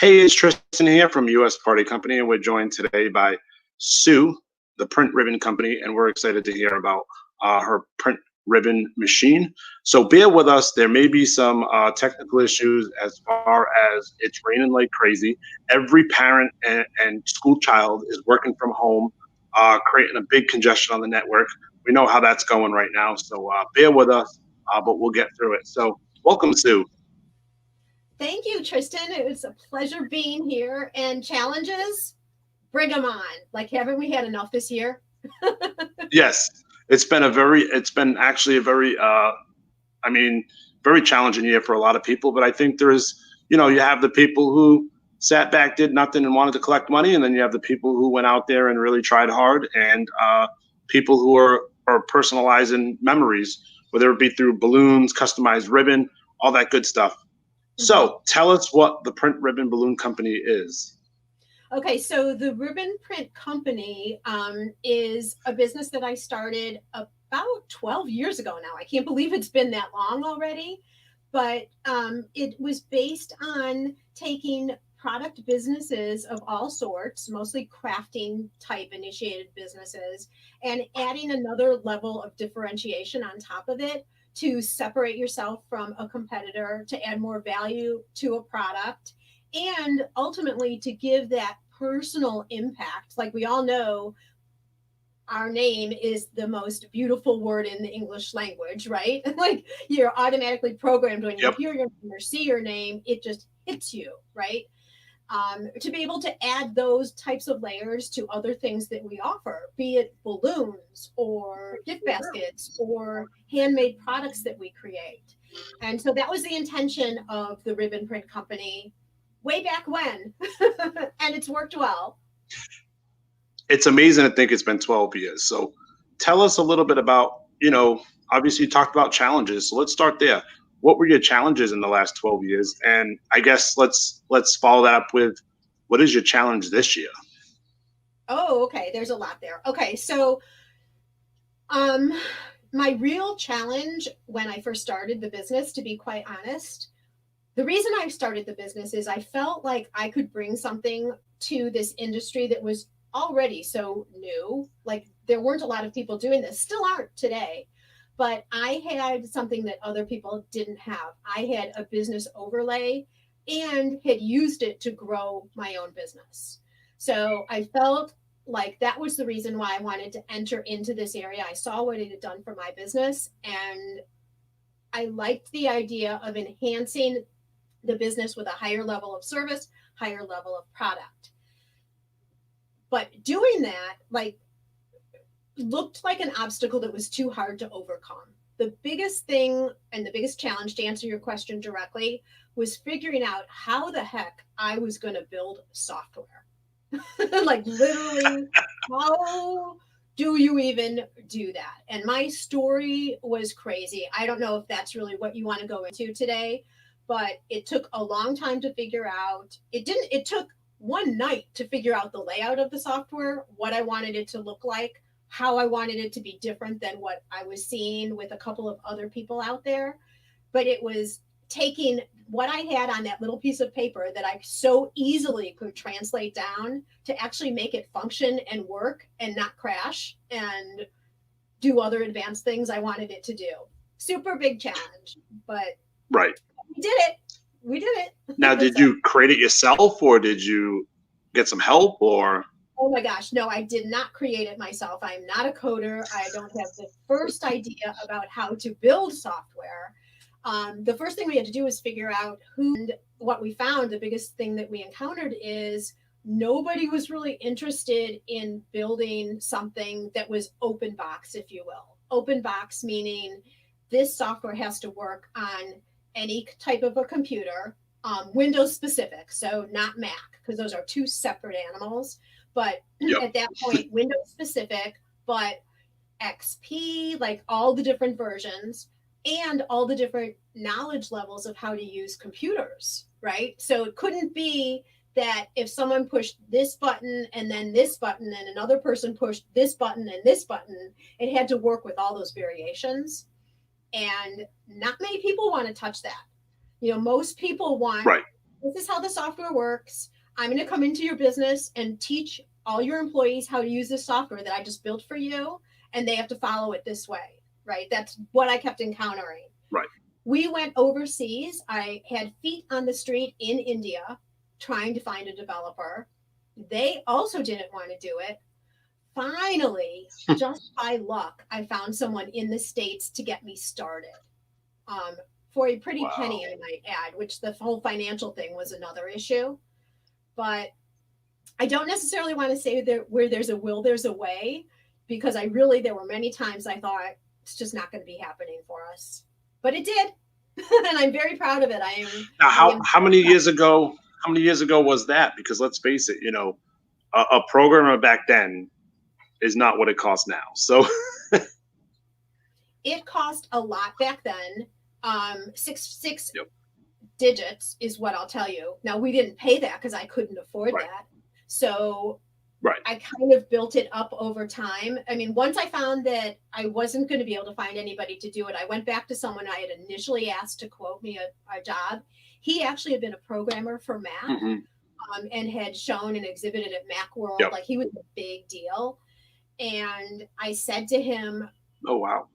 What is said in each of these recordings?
Hey, it's Tristan here from US Party Company, and we're joined today by Sue, the print ribbon company, and we're excited to hear about her print ribbon machine. So bear with us. There may be some technical issues as far as it's raining like crazy. Every parent and school child is working from home, creating a big congestion on the network. We know how that's going right now, so bear with us, but we'll get through it. So welcome, Sue. Thank you, Tristan. It was a pleasure being here. And challenges, bring them on. Like, haven't we had enough this year? Yes, it's been actually a very, I mean, very challenging year for a lot of people. But I think you have the people who sat back, did nothing, and wanted to collect money, and then you have the people who went out there and really tried hard, and people who are personalizing memories, whether it be through balloons, customized ribbon, all that good stuff. Mhm. So tell us what the Print Ribbon Balloon Company is. Okay, so the Ribbon Print Company is a business that I started about 12 years ago now. I can't believe it's been that long already, but it was based on taking product businesses of all sorts, mostly crafting type initiated businesses, and adding another level of differentiation on top of it to separate yourself from a competitor, to add more value to a product, and ultimately to give that personal impact. Like we all know, our name is the most beautiful word in the English language, right? Like you're automatically programmed when you Yep. hear your name or see your name, it just hits you, right? To be able to add those types of layers to other things that we offer, be it balloons or gift baskets or handmade products that we create. And so that was the intention of the Ribbon Print Company way back when, and it's worked well. It's amazing to think it's been 12 years. So tell us a little bit about, obviously you talked about challenges. So let's start there. What were your challenges in the last 12 years? And I guess let's follow that up with what is your challenge this year? Oh, okay. There's a lot there. Okay, so um, my real challenge when I first started the business, to be quite honest, the reason I started the business is I felt like I could bring something to this industry that was already so new. Like there weren't a lot of people doing this, still aren't today. But I had something that other people didn't have. I had a business overlay and had used it to grow my own business. So I felt like that was the reason why I wanted to enter into this area. I saw what it had done for my business, and I liked the idea of enhancing the business with a higher level of service, higher level of product. But doing that, like, looked like an obstacle that was too hard to overcome. The biggest thing and the biggest challenge, to answer your question directly, was figuring out how the heck I was going to build software. Like, literally, how do you even do that? And my story was crazy. I don't know if that's really what you want to go into today, but it took a long time to figure out. It took one night to figure out the layout of the software, what I wanted it to look like, how I wanted it to be different than what I was seeing with a couple of other people out there. But it was taking what I had on that little piece of paper that I so easily could translate down to actually make it function and work and not crash and do other advanced things I wanted it to do. Super big challenge, but Right. we did it. We did Now, it. did So, you create it yourself or did you get some help or oh my gosh, no, I did not create it myself. I'm not a coder. I don't have the first idea about how to build software. The first thing we had to do was figure out who, and what we found, the biggest thing that we encountered is nobody was really interested in building something that was open box, if you will. Open box meaning this software has to work on any type of a computer, Windows specific, so not Mac, because those are two separate animals. But yep. at that point, Windows specific, but XP, like all the different versions and all the different knowledge levels of how to use computers, right? So it couldn't be that if someone pushed this button and then this button and another person pushed this button and this button, it had to work with all those variations. And not many people want to touch that. Most people want Right. this is how the software works. I'm going to come into your business and teach all your employees how to use this software that I just built for you, and they have to follow it this way, right? That's what I kept encountering. Right. We went overseas. I had feet on the street in India trying to find a developer. They also didn't want to do it. Finally, just by luck, I found someone in the States to get me started. For a pretty penny, I might add, which the whole financial thing was another issue. But I don't necessarily want to say that where there's a will, there's a way, because there were many times I thought it's just not going to be happening for us. But it did. And I'm very proud of it. Now, how many years ago? How many years ago was that? Because let's face it, a programmer back then is not what it costs now. So it cost a lot back then. Six Yep. digits is what I'll tell you. Now, we didn't pay that because I couldn't afford that. So I kind of built it up over time. I mean, once I found that I wasn't going to be able to find anybody to do it, I went back to someone I had initially asked to quote me a job. He actually had been a programmer for Mac, and had shown and exhibited at Macworld. Yep. Like, he was a big deal. And I said to him, oh, wow.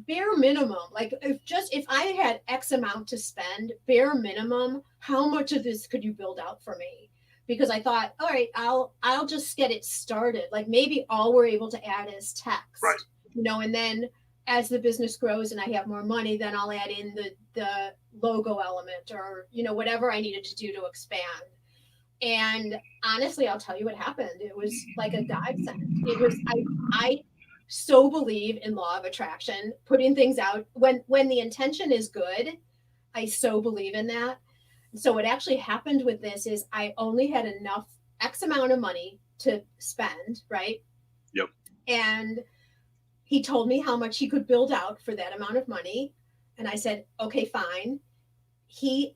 Bare minimum, like if I had X amount to spend, bare minimum, how much of this could you build out for me? Because I thought, all right, I'll just get it started. Like, maybe all we're able to add is text, and then as the business grows and I have more money, then I'll add in the logo element, or whatever I needed to do to expand. And honestly, I'll tell you what happened. It was like a godsend. It was I so believe in law of attraction, putting things out when the intention is good. I so believe in that. So what actually happened with this is I only had enough X amount of money to spend, right? Yep. And he told me how much he could build out for that amount of money. And I said, okay, fine. He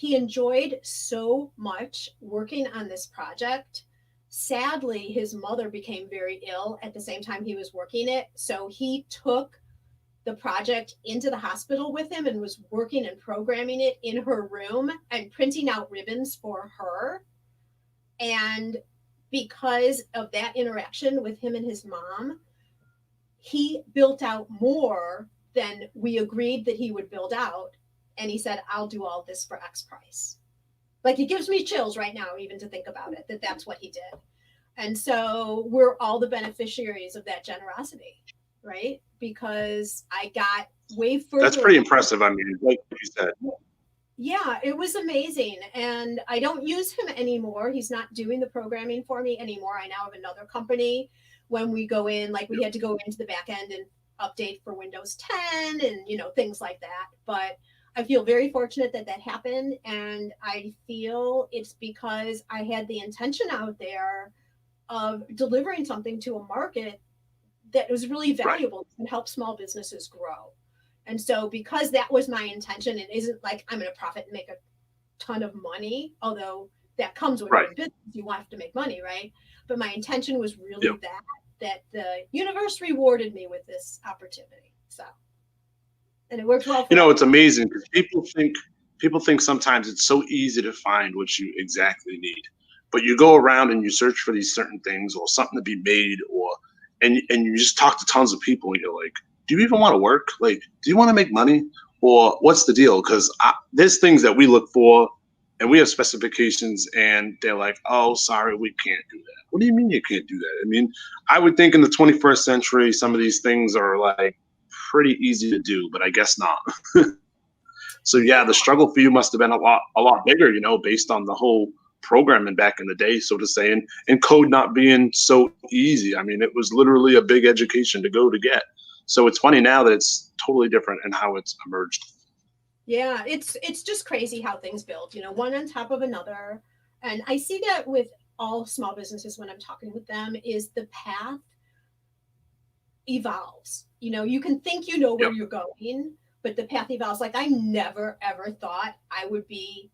enjoyed so much working on this project. Sadly, his mother became very ill at the same time he was working it. So he took the project into the hospital with him and was working and programming it in her room and printing out ribbons for her. And because of that interaction with him and his mom, he built out more than we agreed that he would build out. And he said, I'll do all this for X price. Like, it gives me chills right now, even to think about it, that's what he did. And so we're all the beneficiaries of that generosity, right? Because I got way further. That's pretty impressive. I mean, like you said. Yeah, it was amazing. And I don't use him anymore. He's not doing the programming for me anymore. I now have another company. When we go in, like, we had to go into the back end and update for Windows 10 and, things like that. But I feel very fortunate that happened. And I feel it's because I had the intention out there of delivering something to a market that was really valuable and help small businesses grow. And so because that was my intention, it isn't like I'm going to profit and make a ton of money, although that comes with your business. You have to make money, right? But my intention was really that the universe rewarded me with this opportunity. So, and it worked well for it's amazing because people think sometimes it's so easy to find what you exactly need. But you go around and you search for these certain things or something to be made, and you just talk to tons of people and you're like, do you even want to work? Like, do you want to make money, or what's the deal? Because there's things that we look for and we have specifications and they're like, oh, sorry, we can't do that. What do you mean you can't do that? I mean, I would think in the 21st century, some of these things are like pretty easy to do, but I guess not. So yeah, the struggle for you must have been a lot bigger, based on the whole programming back in the day, so to say, and code not being so easy. I mean, it was literally a big education to get. So it's funny now that it's totally different in how it's emerged. Yeah, it's just crazy how things build, one on top of another. And I see that with all small businesses when I'm talking with them, is the path evolves. You can think where you're going, but the path evolves. Like, I never, ever thought I would be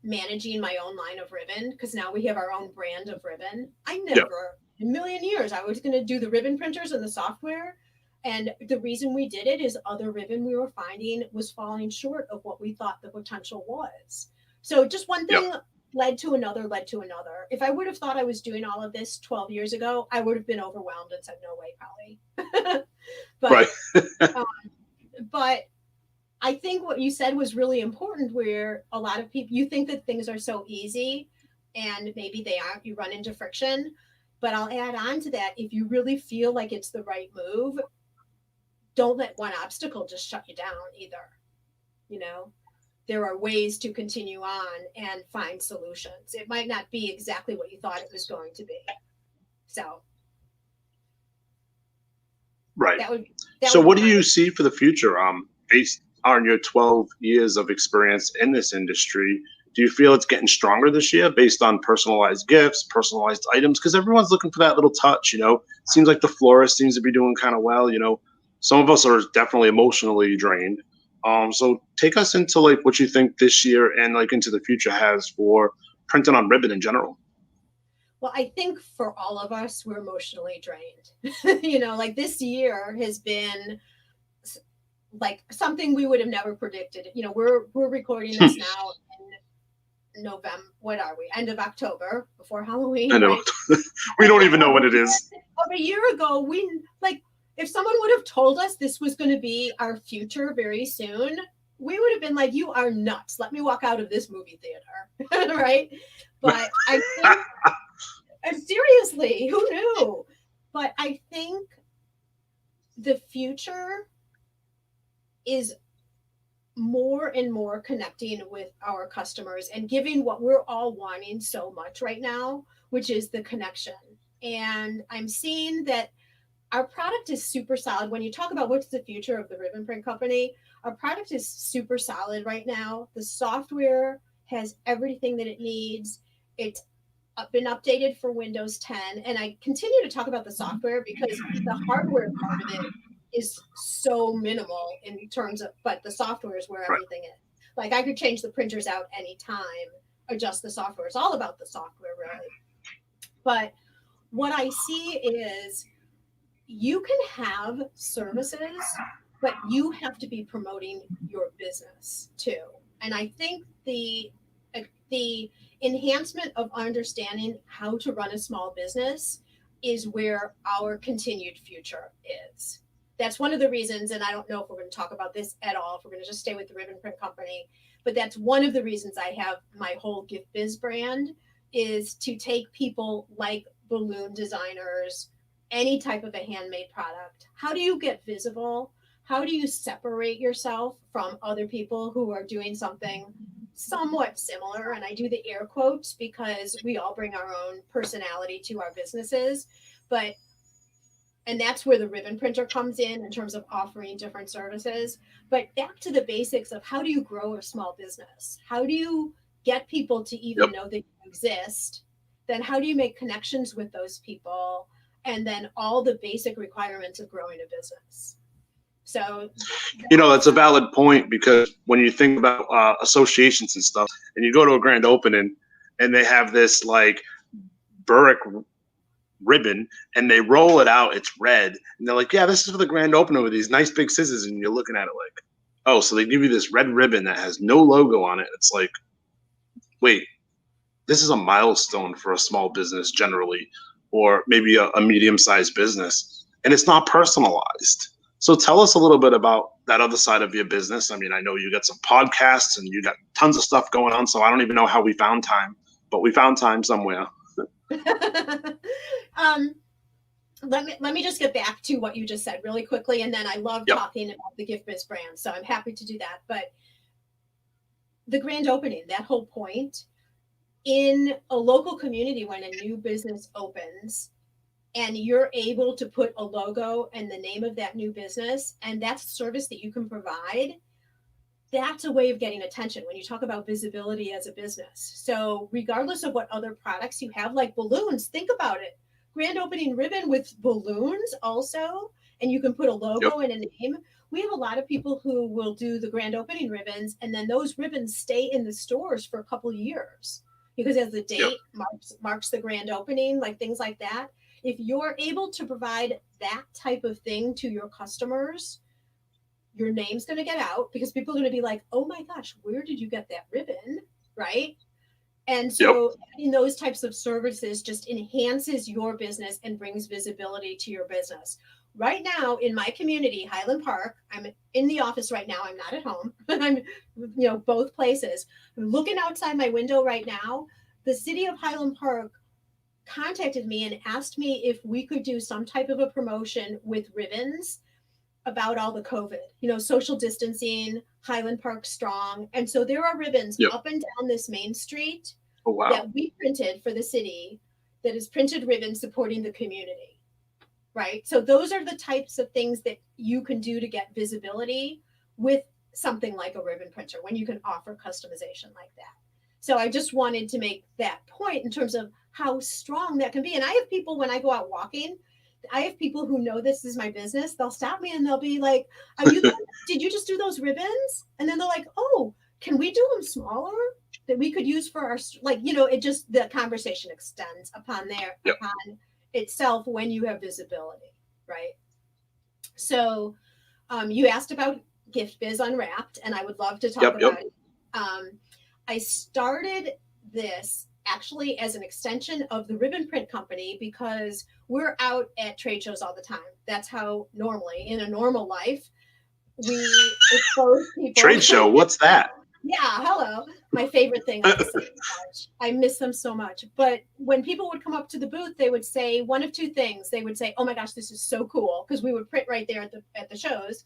managing my own line of ribbon, because now we have our own brand of ribbon. I never in a million years I was going to do the ribbon printers and the software. And the reason we did it is other ribbon we were finding was falling short of what we thought the potential was. So just one Yep. thing led to another, led to another. If I would have thought I was doing all of this 12 years ago, I would have been overwhelmed and said, no way, probably. Right. but, um, but I think what you said was really important, where a lot of people, you think that things are so easy and maybe they aren't, you run into friction. But I'll add on to that, if you really feel like it's the right move, don't let one obstacle just shut you down either. You know, there are ways to continue on and find solutions. It might not be exactly what you thought it was going to be. So Right. that would So be what do my. you see for the future? Based on your 12 years of experience in this industry, do you feel it's getting stronger this year based on personalized gifts, personalized items? Because everyone's looking for that little touch, you know. Seems like the florist seems to be doing kind of well, you know. Some of us are definitely emotionally drained. So take us into like what you think this year and like into the future has for printing on ribbon in general. Well, I think for all of us, we're emotionally drained. You know, like this year has been like something we would have never predicted. You know, we're recording this now in November. What are we? End of October, before I Halloween, know. right? We don't even know Of what it is. a year ago, we like if someone would have told us this was going to be our future very soon, we would have been like, "You are nuts! Let me walk out of this movie theater," right? But I think, and seriously, who knew? But I think the future is more and more connecting with our customers and giving what we're all wanting so much right now, which is the connection. And I'm seeing that our product is super solid. When you talk about what's the future of the ribbon print company, our product is super solid right now. The software has everything that it needs. It's been updated for Windows 10. And I continue to talk about the software because the hardware part of it is so minimal in terms of, but the software is where Right. everything is. Like I could change the printers out anytime, adjust the software. It's all about the software, really. But what I see is you can have services, but you have to be promoting your business too. And I think the enhancement of understanding how to run a small business is where our continued future is. That's one of the reasons, and I don't know if we're going to talk about this at all, if we're going to just stay with the ribbon print company, but that's one of the reasons I have my whole gift biz brand is to take people like balloon designers, any type of a handmade product. How do you get visible? How do you separate yourself from other people who are doing something somewhat similar? And I do the air quotes because we all bring our own personality to our businesses. But and that's where the ribbon printer comes in terms of offering different services. But back to the basics of how do you grow a small business? How do you get people to even Yep. know that you exist? Then how do you make connections with those people? And then all the basic requirements of growing a business. So, You know, that's a valid point because when you think about associations and stuff, and you go to a grand opening and they have this like Burrick ribbon and they roll it out, it's red, and they're like, yeah, this is for the grand opening with these nice big scissors, and you're looking at it like, oh, so they give you this red ribbon that has no logo on it. It's like, wait, this is a milestone for a small business generally, or maybe a medium-sized business, and it's not personalized. So tell us a little bit about that other side of your business. I mean, I know you got some podcasts and you got tons of stuff going on, so I don't even know how we found time, but we found time somewhere. um, let me just get back to what you just said really quickly, and then I love Yep. talking about the gift biz brand, so I'm happy to do that. But the grand opening, that whole point in a local community when a new business opens, and you're able to put a logo and the name of that new business, and that's a service that you can provide, that's a way of getting attention when you talk about visibility as a business. So regardless of what other products you have, like balloons, think about it. Grand opening ribbon with balloons also, and you can put a Yep. logo and a name. We have a lot of people who will do the grand opening ribbons, and then those ribbons stay in the stores for a couple of years because as the Yep. date marks the grand opening, like things like that. If you're able to provide that type of thing to your customers, your name's going to get out because people are going to be like, oh my gosh, where did you get that ribbon? right? And Yep. so adding those types of services just enhances your business and brings visibility to your business. Right now in my community, Highland Park, I'm in the office right now. I'm not at home. I'm, both places. I'm looking outside my window right now. The city of Highland Park contacted me and asked me if we could do some type of a promotion with ribbons about all the COVID, social distancing, Highland Park strong. And so there are ribbons Yep. up and down this main street Oh, wow. that we printed for the city that is printed ribbon supporting the community, right? So those are the types of things that you can do to get visibility with something like a ribbon printer when you can offer customization like that. So I just wanted to make that point in terms of how strong that can be. And I have people when I go out walking, I have people who know this is my business. They'll stop me and they'll be like, "Are you? Did you just do those ribbons?" And then they're like, "Oh, can we do them smaller that we could use for our It just the conversation extends upon Yep. upon itself when you have visibility, right? So, you asked about Gift Biz Unwrapped, and I would love to talk about it. I started this actually as an extension of the ribbon print company because we're out at trade shows all the time. That's how normally in a normal life we expose people. Trade show, what's that? Yeah, hello. My favorite thing. I miss them so much. I miss them so much. But when people would come up to the booth, they would say one of two things. They would say, "Oh my gosh, this is so cool," because we would print right there at the shows.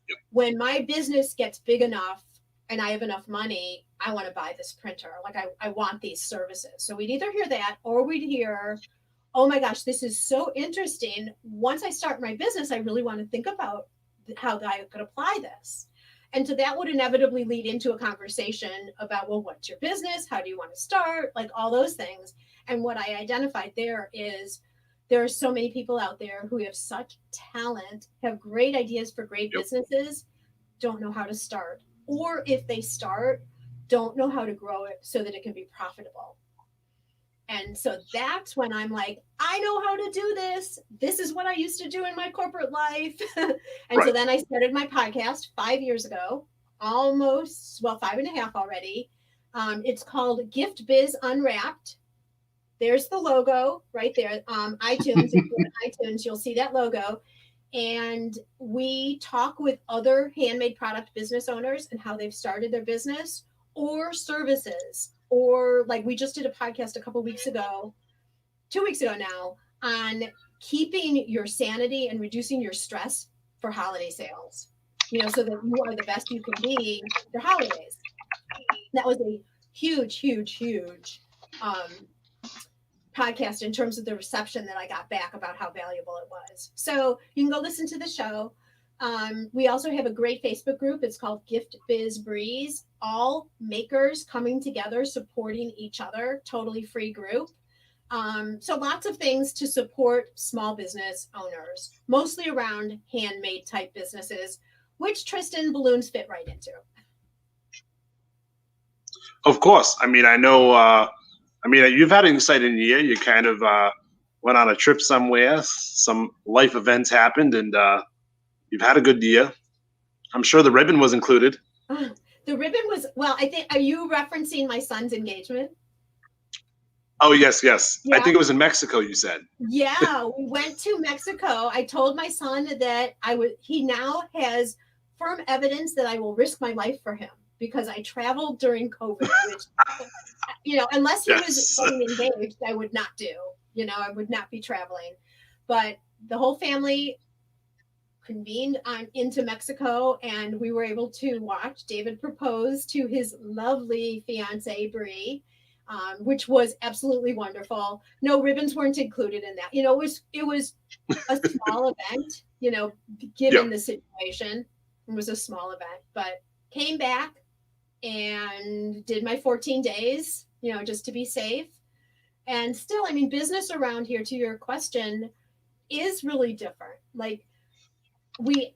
Yep. When my business gets big enough and I have enough money, I want to buy this printer. Like I want these services. So we'd either hear that or we'd hear, "Oh my gosh, this is so interesting. Once I start my business, I really want to think about how I could apply this." And so that would inevitably lead into a conversation about, well, what's your business? How do you want to start? Like all those things. And what I identified there is there are so many people out there who have such talent, have great ideas for great businesses, don't know how to start. Or if they start, don't know how to grow it so that it can be profitable. And so that's when I'm like, I know how to do this. This is what I used to do in my corporate life. So then I started my podcast 5 years ago, almost, 5.5 already. It's called Gift Biz Unwrapped. There's the logo right there. iTunes, if you're on iTunes, you'll see that logo. And we talk with other handmade product business owners and how they've started their business or services. Or like we just did a podcast a couple weeks ago, 2 weeks ago now, on keeping your sanity and reducing your stress for holiday sales, so that you are the best you can be for holidays. That was a huge podcast in terms of the reception that I got back about how valuable it was. So you can go listen to the show. We also have a great Facebook group. It's called Gift Biz Breeze. All makers coming together, supporting each other. Totally free group. So lots of things to support small business owners, mostly around handmade type businesses, which Tristan balloons fit right into. Of course. I mean, I know. You've had an exciting year. You kind of went on a trip somewhere. Some life events happened, and you've had a good year. I'm sure the ribbon was included. The ribbon was, I think, are you referencing my son's engagement? Oh, yes. Yeah. I think it was in Mexico, you said. Yeah, we went to Mexico. I told my son that he now has firm evidence that I will risk my life for him because I traveled during COVID, which, unless he was getting engaged, I would not do. I would not be traveling. But the whole family convened into Mexico, and we were able to watch David propose to his lovely fiancee, Bree, which was absolutely wonderful. No ribbons weren't included in that. It was a small event, given the situation. It was a small event, but came back and did my 14 days, just to be safe. And still, business around here, to your question, is really different. Like,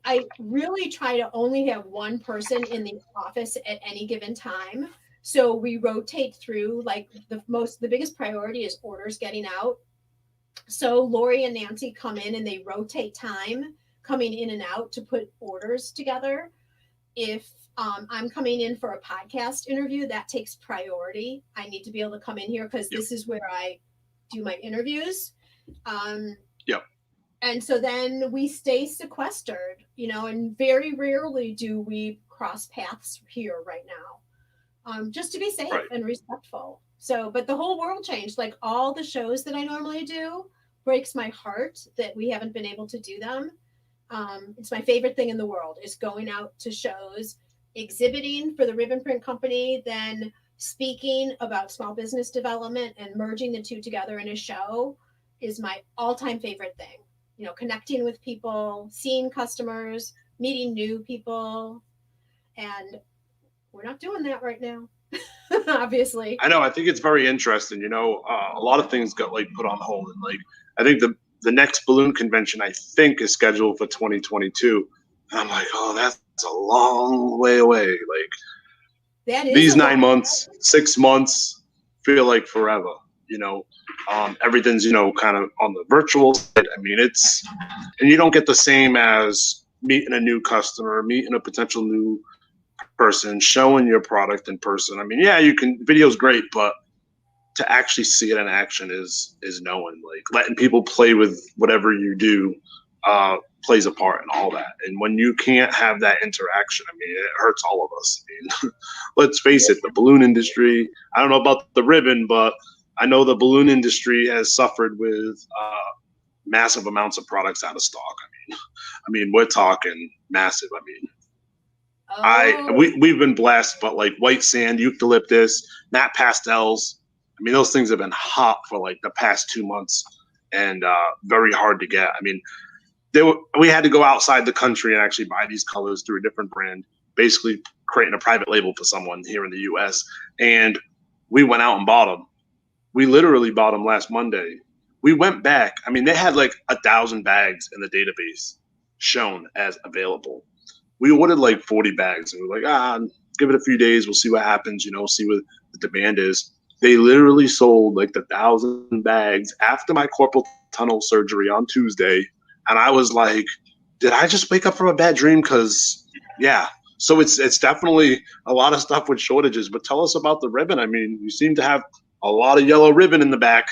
I really try to only have one person in the office at any given time. So we rotate through, like the biggest priority is orders getting out. So Lori and Nancy come in and they rotate time coming in and out to put orders together. if I'm coming in for a podcast interview, that takes priority. I need to be able to come in here because Yep. this is where I do my interviews. Yep. And so then we stay sequestered, you know, and very rarely do we cross paths here right now, just to be safe Right. and respectful. So, but the whole world changed. Like all the shows that I normally do breaks my heart that we haven't been able to do them. It's my favorite thing in the world is going out to shows, exhibiting for the Ribbon Print Company, then speaking about small business development and merging the two together in a show is my all-time favorite thing. You know, connecting with people, seeing customers, meeting new people, and we're not doing that right now, obviously. I know. I think it's very interesting. You know, a lot of things got like put on hold, and like I think the next balloon convention I think is scheduled for 2022. And I'm like, oh, that's a long way away. Like That is these a 9 months, 6 months feel like forever. You know, everything's kind of on the virtual side. I mean, and you don't get the same as meeting a new customer, meeting a potential new person, showing your product in person. I mean, yeah, you can. Video's great, but to actually see it in action is knowing, like letting people play with whatever you do plays a part in all that. And when you can't have that interaction, I mean, it hurts all of us. I mean, let's face it, the balloon industry, I don't know about the ribbon, but I know the balloon industry has suffered with massive amounts of products out of stock. I mean, we're talking massive. I mean, we've been blessed, but like white sand, eucalyptus, matte pastels. I mean, those things have been hot for like the past 2 months, and very hard to get. I mean, we had to go outside the country and actually buy these colors through a different brand, basically creating a private label for someone here in the U.S. And we went out and bought them. We literally bought them last Monday. We went back. I mean, they had like 1,000 bags in the database shown as available. We ordered like 40 bags, and we're like, give it a few days. We'll see what happens. You know, see what the demand is. They literally sold like 1,000 bags after my carpal tunnel surgery on Tuesday. And I was like, did I just wake up from a bad dream? Because, yeah. So it's definitely a lot of stuff with shortages. But tell us about the ribbon. I mean, you seem to have a lot of yellow ribbon in the back.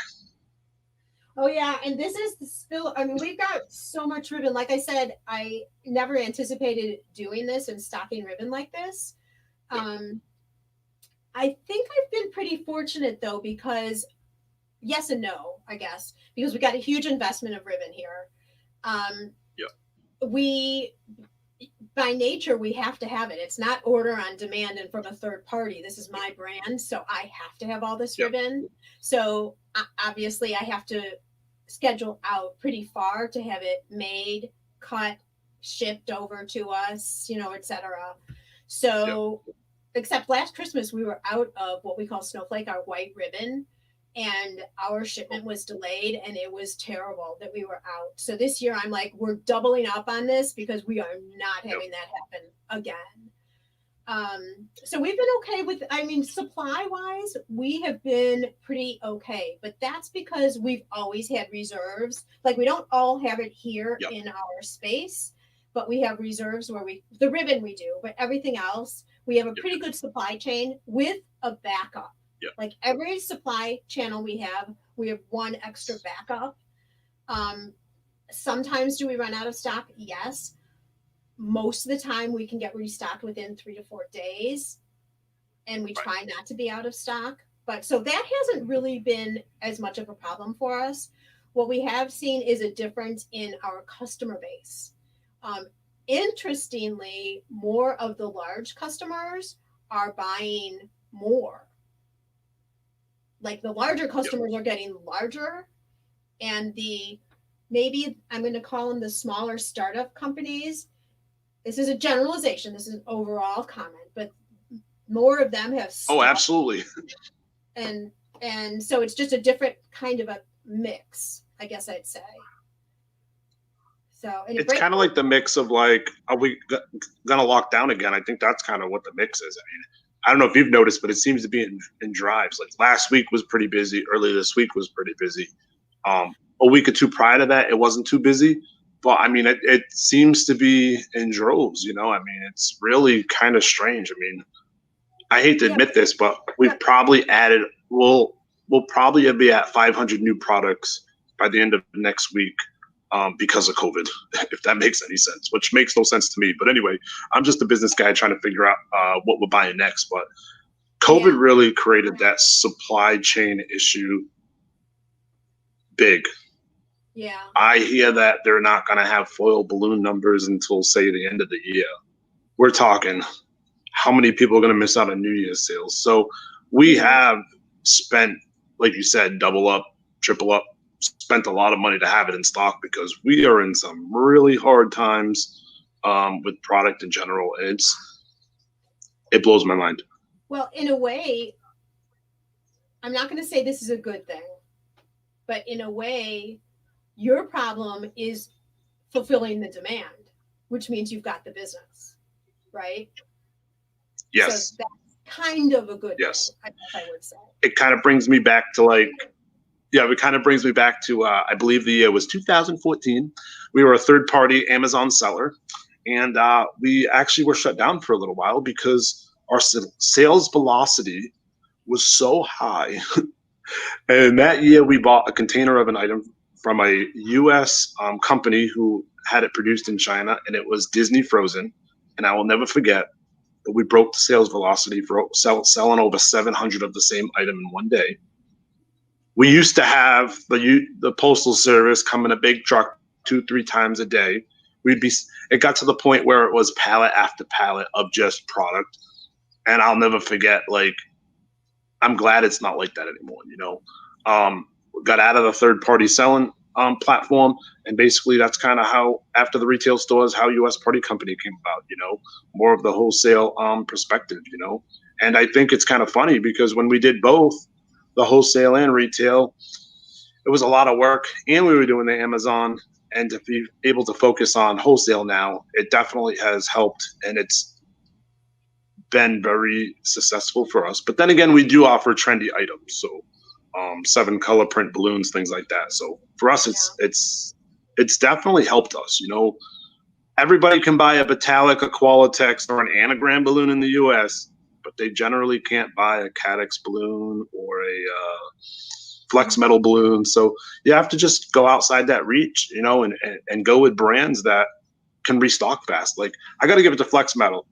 Oh yeah, and this is the spill. I mean, we've got so much ribbon. Like I said, I never anticipated doing this and stocking ribbon like this. I think I've been pretty fortunate though, because yes and no, I guess, because we got a huge investment of ribbon here. We, by nature, we have to have it. It's not order on demand and from a third party. This is my brand, so I have to have all this ribbon. So obviously I have to schedule out pretty far to have it made, cut, shipped over to us, you know, etc. So except last Christmas, we were out of what we call snowflake, our white ribbon, and our shipment was delayed, and it was terrible that we were out. So this year I'm like, we're doubling up on this because we are not having that happen again. So we've been okay with, I mean, supply wise, we have been pretty okay, but that's because we've always had reserves. Like we don't all have it here in our space, but we have reserves where the ribbon we do, but everything else, we have a pretty good supply chain with a backup. Like every supply channel we have one extra backup. Sometimes do we run out of stock? Yes. Most of the time we can get restocked within 3 to 4 days, and we try not to be out of stock. But so that hasn't really been as much of a problem for us. What we have seen is a difference in our customer base. Interestingly, more of the large customers are buying more. Like the larger customers are getting larger, and maybe I'm going to call them the smaller startup companies. This is a generalization. This is an overall comment, but more of them have stopped. Oh, absolutely. And so it's just a different kind of a mix, I guess I'd say. So it's kind of like the mix of like, are we gonna lock down again? I think that's kind of what the mix is. I mean, I don't know if you've noticed, but it seems to be in drives. Like last week was pretty busy. Early this week was pretty busy. A week or two prior to that, it wasn't too busy. But I mean, it seems to be in droves, you know. I mean, it's really kind of strange. I mean, I hate to Yeah, admit this, but we've probably added, we'll probably be at 500 new products by the end of next week because of COVID, if that makes any sense, which makes no sense to me. But anyway, I'm just a business guy trying to figure out what we're buying next. But COVID yeah, really created that supply chain issue big. yeah. I hear that they're not going to have foil balloon numbers until, say, the end of the year. We're talking how many people are going to miss out on New Year's sales. So we Mhm. have spent, like you said, double up, triple up, spent a lot of money to have it in stock because we are in some really hard times with product in general. It blows my mind. Well, in a way, I'm not going to say this is a good thing, but in a way, your problem is fulfilling the demand, which means you've got the business, right? So Yes, that's kind of a good thing, yes. I guess I would say. It kind of brings me back to yeah, it kind of brings me back to, I believe the year was 2014. We were a third party Amazon seller, and we actually were shut down for a little while because our sales velocity was so high. And that year, we bought a container of an item from a US company who had it produced in China, and it was Disney Frozen. And I will never forget that we broke the sales velocity for selling over 700 of the same item in one day. We used to have the postal service come in a big truck 2-3 times a day. It got to the point where it was pallet after pallet of just product, and I'll never forget. Like, I'm glad it's not like that anymore. You know, got out of the third party selling platform, and basically that's kind of how, after the retail stores, how US Party Company came about. You know, more of the wholesale perspective. You know, and I think it's kind of funny because when we did both, the wholesale and retail, it was a lot of work, and we were doing the Amazon. And to be able to focus on wholesale now, it definitely has helped, and it's been very successful for us. But then again, we do offer trendy items, so 7 color print balloons, things like that. So for us, Yeah. it's definitely helped us. You know, everybody can buy a Metallic, a Qualitex, or an anagram balloon in the U.S., but they generally can't buy a Cadex balloon or a flex metal balloon. So you have to just go outside that reach, you know, and go with brands that can restock fast. Like, I got to give it to Flex Metal.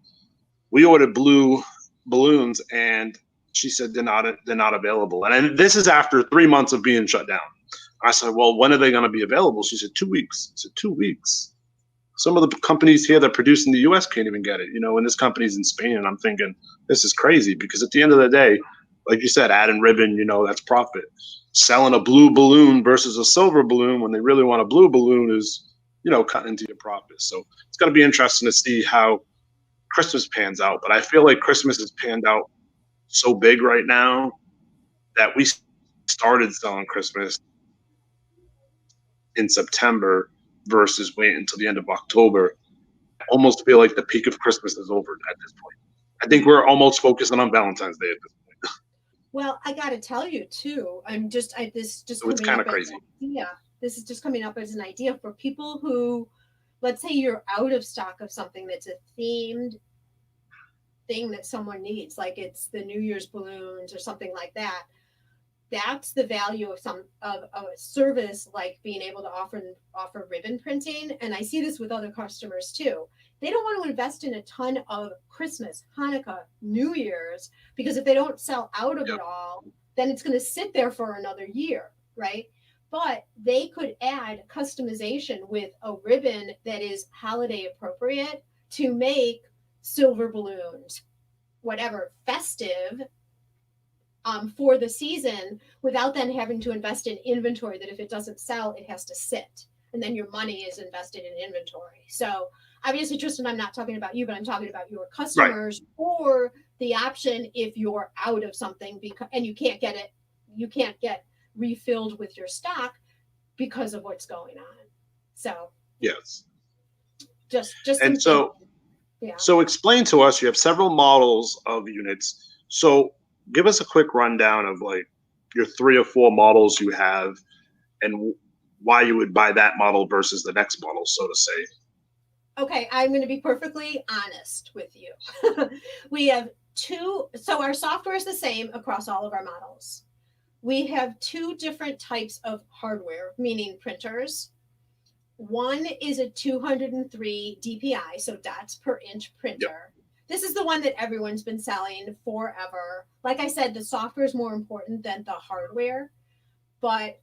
We ordered blue balloons, and she said they're not available. And this is after 3 months of being shut down. I said, well, when are they going to be available? She said 2 weeks. I said, 2 weeks. Some of the companies here that produce in the U.S. can't even get it, you know, and this company's in Spain. And I'm thinking, this is crazy, because at the end of the day, like you said, adding ribbon, you know, that's profit. Selling a blue balloon versus a silver balloon when they really want a blue balloon is, you know, cutting into your profit. So it's going to be interesting to see how Christmas pans out. But I feel like Christmas has panned out so big right now that we started selling Christmas in September versus wait until the end of October. I almost feel like the peak of Christmas is over at this point. I think we're almost focusing on Valentine's Day at this point. Well, I got to tell you too. This just So it's coming kind up of as crazy. an idea. This is just coming up as an idea for people who, let's say, you're out of stock of something that's a themed thing that someone needs, like it's the New Year's balloons or something like that. That's the value of a service like being able to offer ribbon printing. And I see this with other customers too. They don't want to invest in a ton of Christmas, Hanukkah, New Year's, because if they don't sell out of Yep. it all, then it's going to sit there for another year, right? But they could add customization with a ribbon that is holiday appropriate to make silver balloons, whatever, festive, for the season, without then having to invest in inventory that if it doesn't sell, it has to sit. And then your money is invested in inventory. So obviously, Tristan, I'm not talking about you, but I'm talking about your Right. customers, or the option if you're out of something and you can't get refilled with your stock because of what's going on. So Yes. just some And things. so, Yeah. so explain to us, you have several models of units. So give us a quick rundown of like your 3 or 4 models you have, and why you would buy that model versus the next model, so to say. Okay, I'm going to be perfectly honest with you. We have two, so our software is the same across all of our models. We have two different types of hardware, meaning printers. One is a 203 DPI, so dots per inch printer. This is the one that everyone's been selling forever. Like I said, the software is more important than the hardware, but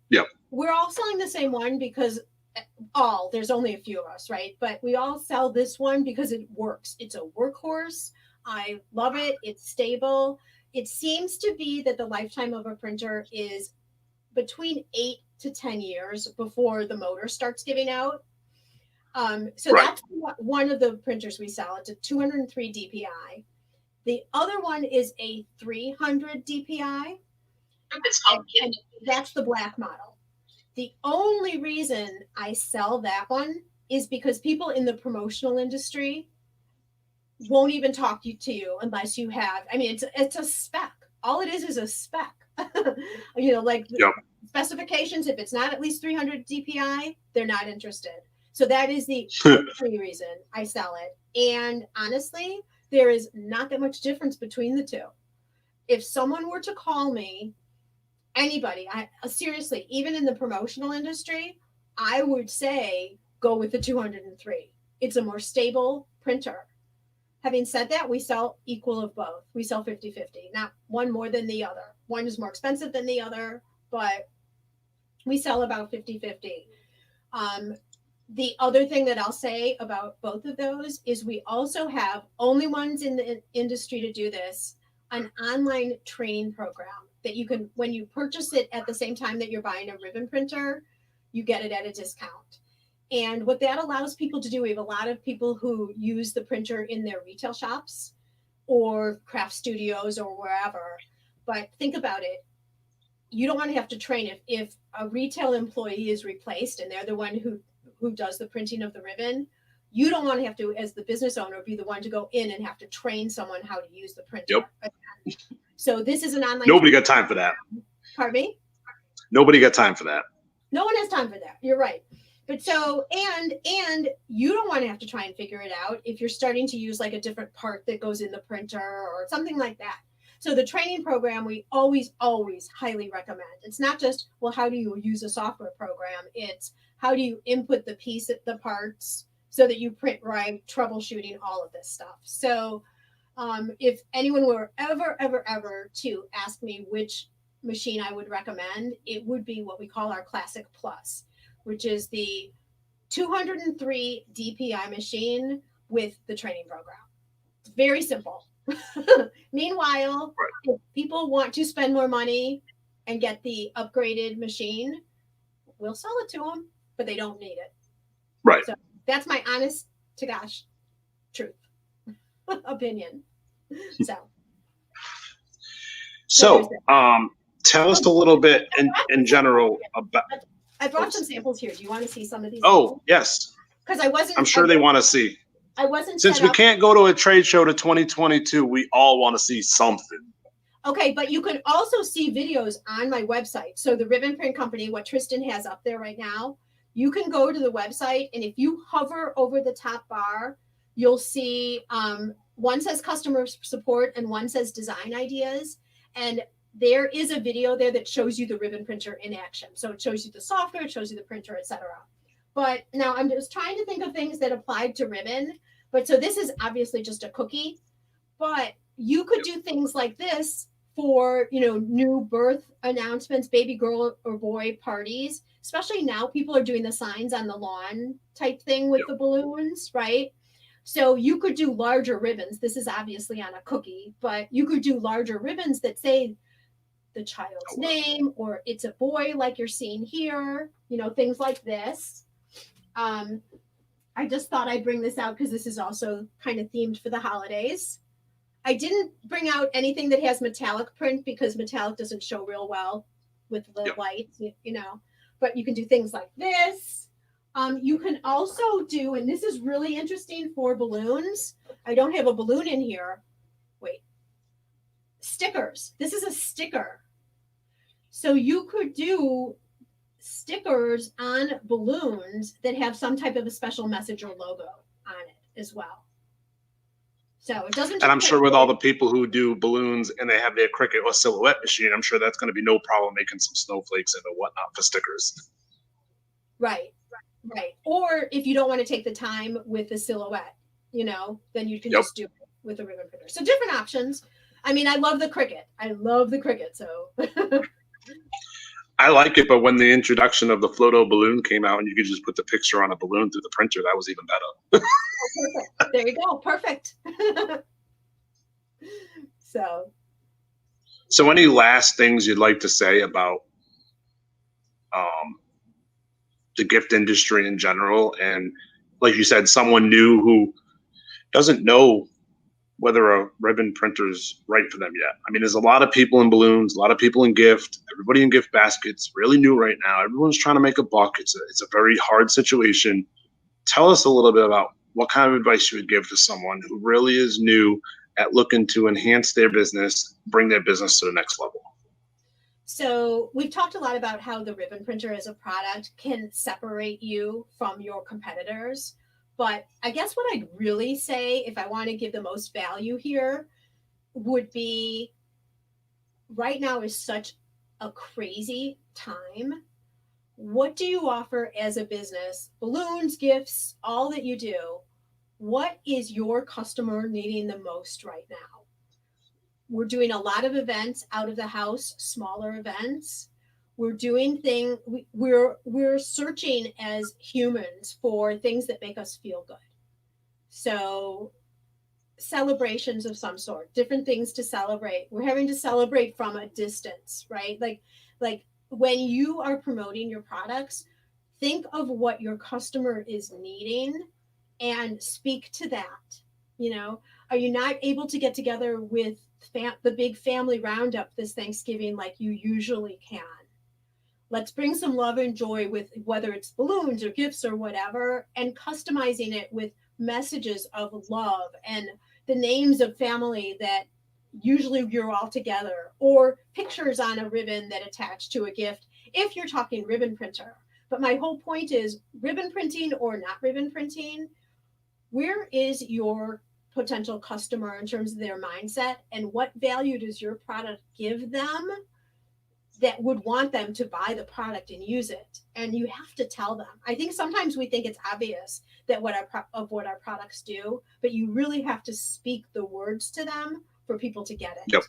we're all selling the same one because there's only a few of us, right? But we all sell this one because it works. It's a workhorse. I love it. It's stable. It seems to be that the lifetime of a printer is between 8 to 10 years before the motor starts giving out. So that's one of the printers we sell. It's a 203 DPI. The other one is a 300 DPI. And that's the black model. The only reason I sell that one is because people in the promotional industry won't even talk to you unless you have, I mean, it's a spec. All it is a spec. Like specifications, if it's not at least 300 DPI, they're not interested. So that is the only reason I sell it. And honestly, there is not that much difference between the two. If someone were to call me, anybody, seriously, even in the promotional industry, I would say go with the 203. It's a more stable printer. Having said that, we sell equal of both. We sell 50-50, not one more than the other. One is more expensive than the other, but we sell about 50-50. The other thing that I'll say about both of those is we also have, only ones in the industry to do this, an online training program that you can, when you purchase it at the same time that you're buying a ribbon printer, you get it at a discount. And what that allows people to do, we have a lot of people who use the printer in their retail shops or craft studios or wherever. But think about it. You don't want to have to train if a retail employee is replaced and they're the one who does the printing of the ribbon. You don't want to have to, as the business owner, be the one to go in and have to train someone how to use the printer. So this is an online. Nobody got time for that. Pardon me? Nobody got time for that. No one has time for that. You're right. But so, and you don't want to have to try and figure it out if you're starting to use like a different part that goes in the printer or something like that. So the training program, we always highly recommend. It's not just, well, how do you use a software program? It's how do you input the parts so that you print right, troubleshooting, all of this stuff. So if anyone were ever to ask me which machine I would recommend, it would be what we call our Classic Plus, which is the 203 DPI machine with the training program. It's very simple. Meanwhile, if people want to spend more money and get the upgraded machine, we'll sell it to them, but they don't need it. Right. So that's my honest to gosh truth opinion. So tell us a little bit in general about. I brought some samples here. Do you want to see some of these? Oh, yes. Because I wasn't. I'm sure they want to see. I wasn't. Since we can't go to a trade show to 2022, we all want to see something. Okay, but you can also see videos on my website. So the Ribbon Print Company, what Tristan has up there right now, you can go to the website, and if you hover over the top bar, you'll see one says customer support and one says design ideas. And there is a video there that shows you the ribbon printer in action. So it shows you the software, it shows you the printer, etc. But now I'm just trying to think of things that applied to ribbon. But so this is obviously just a cookie, but you could do things like this for, new birth announcements, baby girl or boy parties, especially now people are doing the signs on the lawn type thing with the balloons, right? So you could do larger ribbons. This is obviously on a cookie, but you could do larger ribbons that say the child's name, or it's a boy like you're seeing here, things like this. I just thought I'd bring this out because this is also kind of themed for the holidays. I didn't bring out anything that has metallic print because metallic doesn't show real well with the lights, but you can do things like this. You can also do, and this is really interesting for balloons. I don't have a balloon in here. Wait. Stickers. This is a sticker. So you could do stickers on balloons that have some type of a special message or logo on it as well. So it doesn't. And I'm sure with all the people who do balloons and they have their Cricut or Silhouette machine, I'm sure that's going to be no problem making some snowflakes and whatnot for stickers. Right. Or if you don't want to take the time with the Silhouette, then you can just do it with a ribbon printer. So different options. I mean, I love the Cricut. So I like it, but when the introduction of the Floto balloon came out and you could just put the picture on a balloon through the printer, that was even better. Perfect. There you go. Perfect. So any last things you'd like to say about the gift industry in general? And like you said, someone new who doesn't know whether a ribbon printer is right for them yet. I mean, there's a lot of people in balloons, a lot of people in gift, everybody in gift baskets, really new right now. Everyone's trying to make a buck. It's a very hard situation. Tell us a little bit about what kind of advice you would give to someone who really is new at looking to enhance their business, bring their business to the next level. So we've talked a lot about how the ribbon printer as a product can separate you from your competitors. But I guess what I'd really say, if I want to give the most value here, would be right now is such a crazy time. What do you offer as a business? Balloons, gifts, all that you do. What is your customer needing the most right now? We're doing a lot of events out of the house, smaller events. We're doing things, we're searching as humans for things that make us feel good. So celebrations of some sort, different things to celebrate. We're having to celebrate from a distance, right? Like when you are promoting your products, think of what your customer is needing and speak to that. Are you not able to get together with the big family roundup this Thanksgiving like you usually can? Let's bring some love and joy with whether it's balloons or gifts or whatever, and customizing it with messages of love and the names of family that usually you're all together, or pictures on a ribbon that attach to a gift if you're talking ribbon printer. But my whole point is, ribbon printing or not ribbon printing, where is your potential customer in terms of their mindset, and what value does your product give them that would want them to buy the product and use it? And you have to tell them. I think sometimes we think it's obvious that what our products do, but you really have to speak the words to them for people to get it. Yep.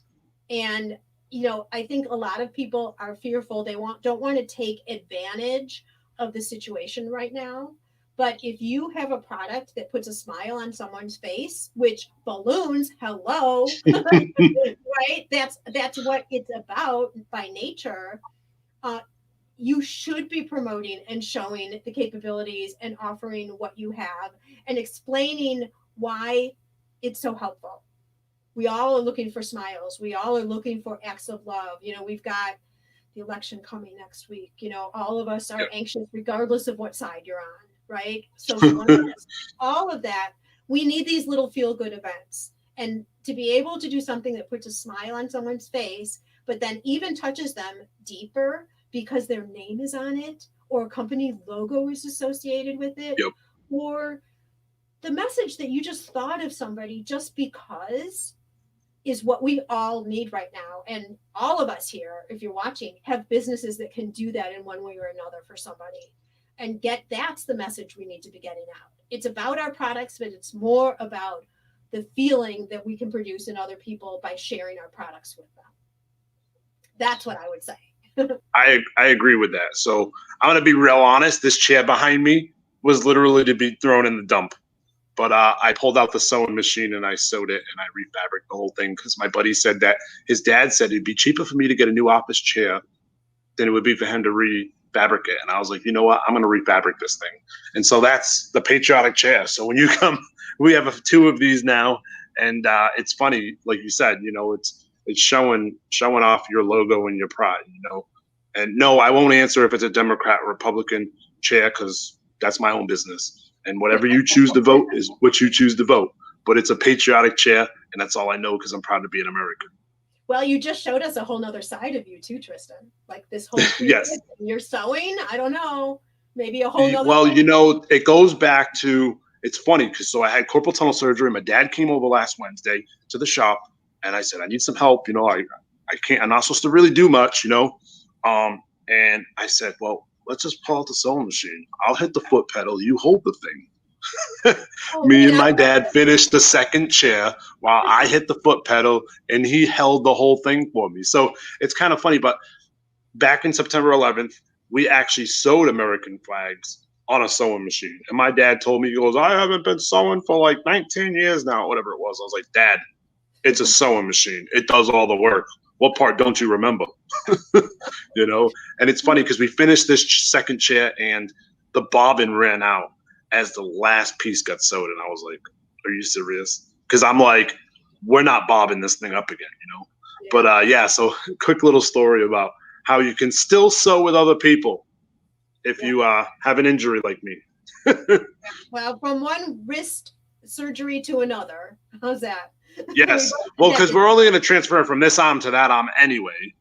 And I think a lot of people are fearful. They don't want to take advantage of the situation right now. But if you have a product that puts a smile on someone's face, which balloons, hello, right? That's what it's about by nature. You should be promoting and showing the capabilities and offering what you have and explaining why it's so helpful. We all are looking for smiles. We all are looking for acts of love. We've got the election coming next week. All of us are anxious regardless of what side you're on. Right? Social unrest, all of that. We need these little feel-good events. And to be able to do something that puts a smile on someone's face, but then even touches them deeper because their name is on it, or a company logo is associated with it, or the message that you just thought of somebody just because, is what we all need right now. And all of us here, if you're watching, have businesses that can do that in one way or another for somebody. And that's the message we need to be getting out. It's about our products, but it's more about the feeling that we can produce in other people by sharing our products with them. That's what I would say. I agree with that. So I'm going to be real honest. This chair behind me was literally to be thrown in the dump. But I pulled out the sewing machine and I sewed it and I refabricated the whole thing because my buddy said that his dad said it'd be cheaper for me to get a new office chair than it would be for him to refabricate. And I was like, you know what? I'm going to refabricate this thing. And so that's the patriotic chair. So when you come, we have 2 of these now. And it's funny, like you said, it's showing off your logo and your pride, And no, I won't answer if it's a Democrat or Republican chair because that's my own business. And whatever you choose to vote is what you choose to vote. But it's a patriotic chair, and that's all I know because I'm proud to be an American. Well, you just showed us a whole nother side of you too, Tristan. Like this whole Yes. you're sewing. I don't know. Maybe a whole nother. Well, it goes back to, it's funny because so I had carpal tunnel surgery. My dad came over last Wednesday to the shop, and I said, I need some help. I can't. I'm not supposed to really do much. And I said, well, let's just pull out the sewing machine. I'll hit the foot pedal. You hold the thing. Oh, Me man, and my dad finished the second chair while I hit the foot pedal, and he held the whole thing for me. So it's kind of funny, but back in September 11th, we actually sewed American flags on a sewing machine. And my dad told me, he goes, I haven't been sewing for like 19 years now, whatever it was. I was like, Dad, it's a sewing machine. It does all the work. What part don't you remember? And it's funny because we finished this second chair and the bobbin ran out as the last piece got sewed. And I was like, are you serious? Because I'm like, we're not bobbing this thing up again. Yeah. But so quick little story about how you can still sew with other people if you have an injury like me. Well, from one wrist surgery to another. How's that? Yes. Well, because we're only going to transfer from this arm to that arm anyway.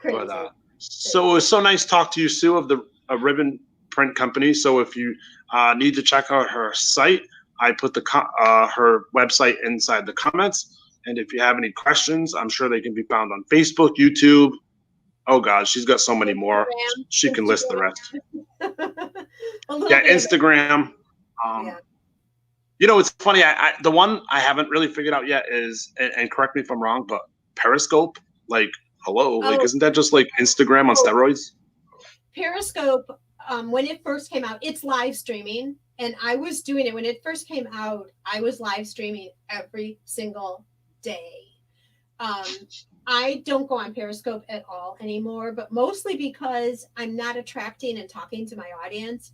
But so it was so nice to talk to you, Sue, of the Ribbon Print Company. So if you need to check out her site, I put her website inside the comments. And if you have any questions, I'm sure they can be found on Facebook, YouTube. Oh God, she's got so many more. She can list the rest. Instagram. It's funny. The one I haven't really figured out yet is, and correct me if I'm wrong, but Periscope. Like, hello, isn't that just like Instagram on steroids? Periscope, when it first came out, it's live streaming, and I was doing it when it first came out. I was live streaming every single day. I don't go on Periscope at all anymore, but mostly because I'm not attracting and talking to my audience.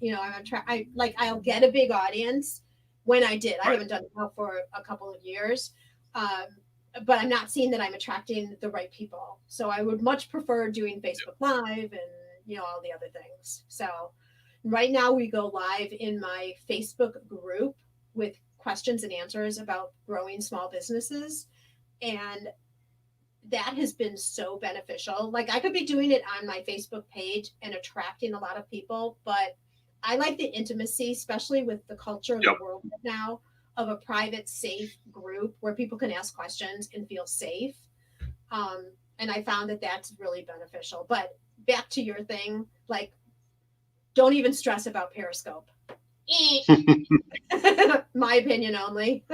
I'll get a big audience when I did. I haven't done it now for a couple of years, but I'm not seeing that I'm attracting the right people. So I would much prefer doing Facebook Live and all the other things. So right now we go live in my Facebook group with questions and answers about growing small businesses, and that has been so beneficial. Like, I could be doing it on my Facebook page and attracting a lot of people, but I like the intimacy, especially with the culture of the world now, of a private, safe group where people can ask questions and feel safe. And I found that that's really beneficial. But back to your thing, like, don't even stress about Periscope. My opinion only.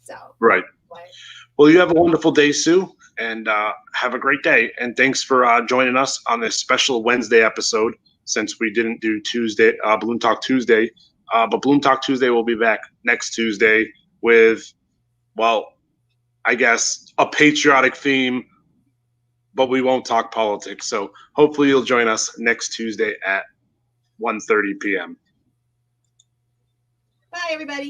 So. Right. Well, you have a wonderful day, Sue, and have a great day. And thanks for joining us on this special Wednesday episode, since we didn't do Tuesday, Bloom Talk Tuesday. But Bloom Talk Tuesday will be back next Tuesday with, well, I guess a patriotic theme, but we won't talk politics. So hopefully you'll join us next Tuesday at 1:30 p.m. Bye, everybody.